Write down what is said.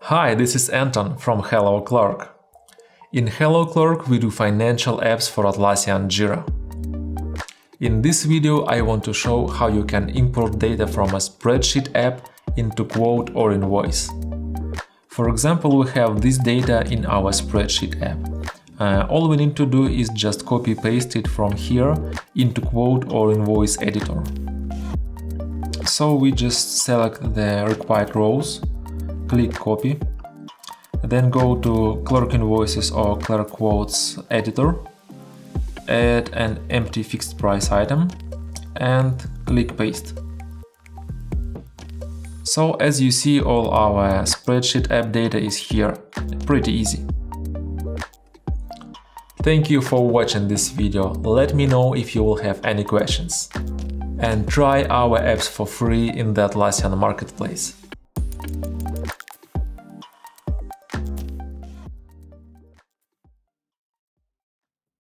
Hi, this is Anton from Hello Clerk. In Hello Clerk we do financial apps for Atlassian Jira. In this video I want to show how you can import data from a spreadsheet app into Quote or Invoice. For example, we have this data in our spreadsheet app. All we need to do is just copy-paste it from here into Quote or Invoice editor. So we just select the required rows, click copy, then go to Clerk Invoices or Clerk Quotes editor, add an empty fixed price item and click paste. So as you see, all our spreadsheet app data is here. Pretty easy. Thank you for watching this video. Let me know if you will have any questions. And try our apps for free in the Atlassian marketplace.